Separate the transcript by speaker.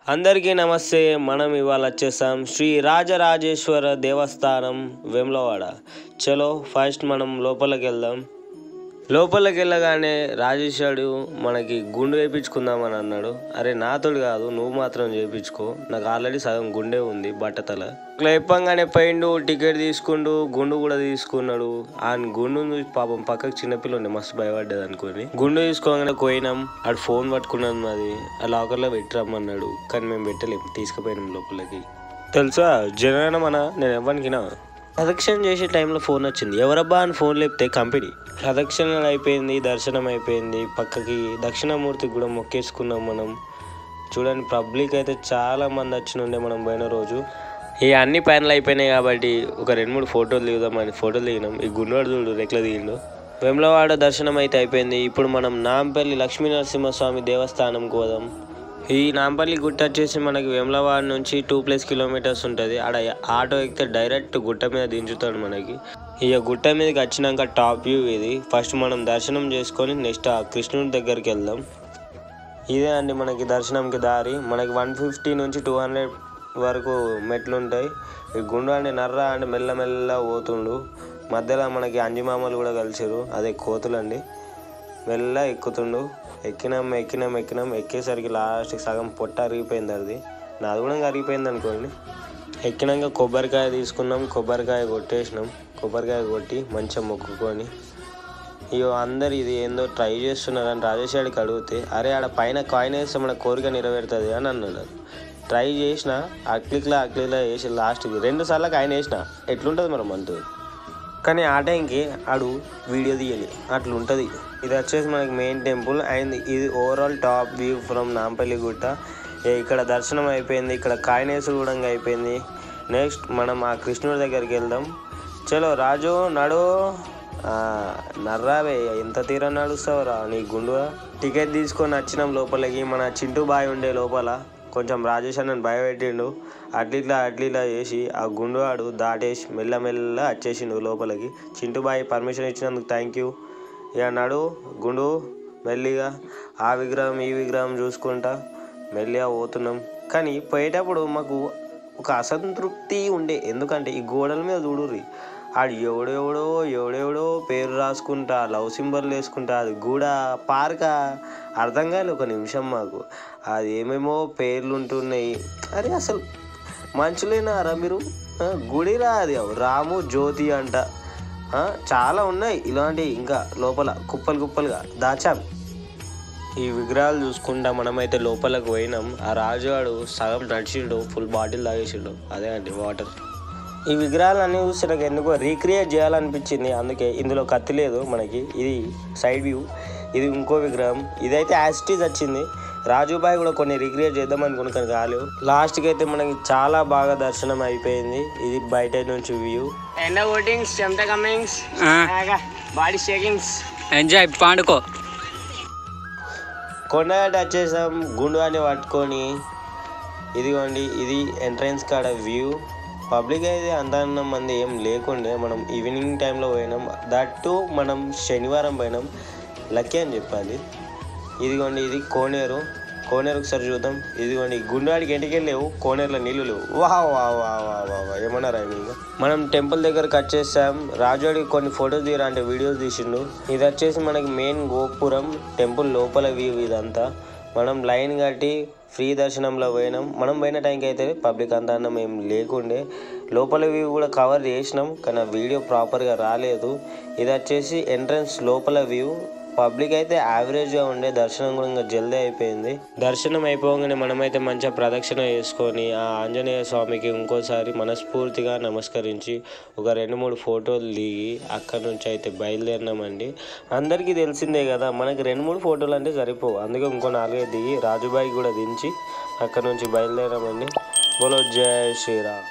Speaker 1: అందరికీ నమస్తే. మనం ఇవాళ వచ్చేసాం శ్రీ రాజరాజేశ్వర దేవస్థానం వేములవాడ. చలో ఫస్ట్ మనం లోపలికి వెళ్దాం. లోపలికి వెళ్ళగానే రాజేశ్వరుడు మనకి గుండు వేయించుకుందామని అన్నాడు. అరే నాతోడు కాదు, నువ్వు మాత్రం చేయించుకో, నాకు ఆల్రెడీ సగం గుండె ఉంది బట్టతల. ఇట్లా చెప్పంగానే పోయిండు, టికెట్ తీసుకుండు, గుండు కూడా తీసుకున్నాడు. ఆ గుండు పాపం పక్కకు చిన్నపిల్ల ఉండే, మస్తు భయపడ్డది అనుకోని గుండు తీసుకోగానే పోయినాం. ఆడు ఫోన్ పట్టుకున్నాను, అది ఆ లాకర్లో పెట్టిరమ్మన్నాడు. కానీ మేము పెట్టలేము, తీసుకుపోయినాం లోపలికి. తెలుసా జనగణమన నేను ఎవరికినా ప్రదక్షిణ చేసే టైంలో ఫోన్ వచ్చింది. ఎవరబ్బా అని ఫోన్ లేపితే కంపెనీ. ప్రదక్షిణ అయిపోయింది, దర్శనం అయిపోయింది. పక్కకి దక్షిణామూర్తికి కూడా మొక్కేసుకున్నాం మనం. చూడండి పబ్లిక్ అయితే చాలా మంది వచ్చినుండే మనం పోయిన రోజు. ఈ అన్ని పనులు అయిపోయినాయి కాబట్టి ఒక 2-3 ఫోటోలు దిగుదామని ఫోటోలు దిగినాం. ఈ గుండోడు చూడు రెట్లా దిగిండు. వేములవాడ దర్శనం అయితే అయిపోయింది. ఇప్పుడు మనం నాంపల్లి లక్ష్మీనరసింహస్వామి దేవస్థానంకి పోదాం. ఈ నాంపల్లి గుట్ట వచ్చేసి మనకి వేములవాడ నుంచి 2+ కిలోమీటర్స్ ఉంటుంది. ఆడ ఆటో ఎక్కితే డైరెక్ట్ గుట్ట మీద దించుతాడు మనకి. ఇక గుట్ట మీదకి వచ్చినాక టాప్ వ్యూ ఇది. ఫస్ట్ మనం దర్శనం చేసుకొని నెక్స్ట్ ఆ కృష్ణుడి దగ్గరికి వెళ్దాం. ఇదే అండి మనకి దర్శనంకి దారి. మనకి 150 నుంచి 200 వరకు మెట్లు ఉంటాయి. ఈ గుండు అంటే నర్ర అంటే మెల్లమెల్ల పోతుండు. మధ్యలో మనకి అంజిమామలు కూడా కలిసారు, అదే కోతులండి. మెల్ల ఎక్కుతుండు. ఎక్కినాం. ఎక్కేసరికి లాస్ట్కి సగం పొట్ట అరిగిపోయింది. అది నాది కూడా అరిగిపోయింది అనుకోండి. ఎక్కినాక కొబ్బరికాయ తీసుకున్నాం, కొబ్బరికాయ కొట్టేసినాం. కొబ్బరికాయ కొట్టి మంచిగా మొక్కుకొని ఇగో అందరు ఇది ఏందో ట్రై చేస్తున్నారని రాజేశ్వరికి అడిగితే, అరే ఆడ పైన కాయిన్ వేస్తే మన కోరిక నెరవేరుతుంది అని అన్నాడు. ట్రై చేసిన అక్లిక్లా వేసి లాస్ట్కి 2 సార్లు కాయిన్ వేసిన ఎట్లుంటుంది మనం అంటుంది. కానీ ఆ టైంకి ఆడు వీడియో తీయాలి, అట్లుంటుంది. ఇది వచ్చేసి మనకి మెయిన్ టెంపుల్ అండ్ ఇది overall top view from Nampally గుట్ట. ఇక్కడ దర్శనం అయిపోయింది, ఇక్కడ కాయినేసు కూడా అయిపోయింది. నెక్స్ట్ మనం ఆ కృష్ణుడి దగ్గరికి వెళ్దాం. చలో రాజు నడు, నర్రావే ఎంత తీరా నడుస్తావురా నీ గుండుగా. టికెట్ తీసుకొని వచ్చినాం లోపలికి. మన చింటూ బాయ్ ఉండే లోపల, కొంచెం రాజేష్ నన్ను భయపెట్టిండు. అట్లిట్లా చేసి ఆ గుండువాడు దాటేసి మెల్లమెల్ల వచ్చేసిండు లోపలికి. చింటూ బాయ్ పర్మిషన్ ఇచ్చినందుకు థ్యాంక్ యూ. ఇక నడు గుండు మెల్లిగా ఆ విగ్రహం ఈ విగ్రహం చూసుకుంటా మెల్లిగా పోతున్నాం. కానీ పోయేటప్పుడు మాకు ఒక అసంతృప్తి ఉండే, ఎందుకంటే ఈ గోడల మీద చూడుర్రి, ఆడు ఎవడెవడో పేరు రాసుకుంటా లవ్ సింబల్ వేసుకుంటా. అది కూడా పార్క అర్థం కాలేదు ఒక నిమిషం మాకు. అది ఏమేమో పేర్లు ఉంటున్నాయి. అరే అసలు మనుషులేనారా మీరు? గుడిరా అది, రాము జ్యోతి అంట. చాలా ఉన్నాయి ఇలాంటివి, ఇంకా లోపల కుప్పలుగా దాచాం. ఈ విగ్రహాలు చూసుకుంటా మనమైతే లోపలికి పోయినాం. ఆ రాజువాడు సగం నడిచిండు, ఫుల్ బాటిల్ తాగేసిండు, అదే అండి వాటర్. ఈ విగ్రహాలన్నీ చూస్తే నాకు ఎందుకో రీక్రియేట్ చేయాలనిపించింది. అందుకే ఇందులో కత్తి లేదు మనకి. ఇది సైడ్ వ్యూ, ఇది ఇంకో విగ్రహం. ఇదైతే యాస్టీజ్ వచ్చింది. రాజుబాయ్ కూడా కొన్ని రీక్రియేట్ చేద్దాం అనుకుని కానీ కాలేవు. లాస్ట్కి అయితే మనకి చాలా బాగా దర్శనం అయిపోయింది. ఇది బయట నుంచి వ్యూ.
Speaker 2: ఎంజాయ్ పాడుకో.
Speaker 1: కొండగట్ట వచ్చేసాం గుండు అని పట్టుకొని. ఇదిగోండి ఇది ఎంట్రన్స్ కాడ వ్యూ. పబ్లిక్ అయితే అంత మంది ఏం లేకుండే. మనం ఈవినింగ్ టైంలో పోయినాం, దట్టు మనం శనివారం పోయినాం. లక్కీ అని చెప్పాలి. ఇదిగోండి ఇది కోనేరు ఒకసారి చూద్దాం. ఇదిగోండి గుండాడికి ఎంటికెళ్ళి లేవు, కోనేరులో నీళ్ళు లేవు. వా ఏమన్నారా ఇంకా. మనం టెంపుల్ దగ్గరకు వచ్చేసాం. రాజుడికి కొన్ని ఫొటోస్ తీయరా అంటే వీడియోస్ తీసిండు. ఇది వచ్చేసి మనకి మెయిన్ గోపురం, టెంపుల్ లోపల వ్యూ ఇదంతా. మనం లైన్ కట్టి ఫ్రీ దర్శనంలో పోయినాం. మనం పోయిన టైంకి అయితే పబ్లిక్ అంత అన్నం ఏం లేకుండే. లోపల వ్యూ కూడా కవర్ చేసినాం, కానీ వీడియో ప్రాపర్గా రాలేదు. ఇది వచ్చేసి ఎంట్రన్స్ లోపల వ్యూ. పబ్లిక్ అయితే యావరేజ్గా ఉండే, దర్శనం కూడా ఇంకా జల్దీ అయిపోయింది. దర్శనం అయిపోగానే మనమైతే మంచిగా ప్రదక్షిణ చేసుకొని ఆ ఆంజనేయ స్వామికి ఇంకోసారి మనస్ఫూర్తిగా నమస్కరించి ఒక 2-3 ఫోటోలు దిగి అక్కడ నుంచి అయితే బయలుదేరినామండి. అందరికీ తెలిసిందే కదా, మనకి 2-3 ఫోటోలు అంటే సరిపోవు. అందుకే ఇంకో 4-5 దిగి రాజుబాయి కూడా దించి అక్కడ నుంచి బయలుదేరామండి. బోలో జై శ్రీరామ్.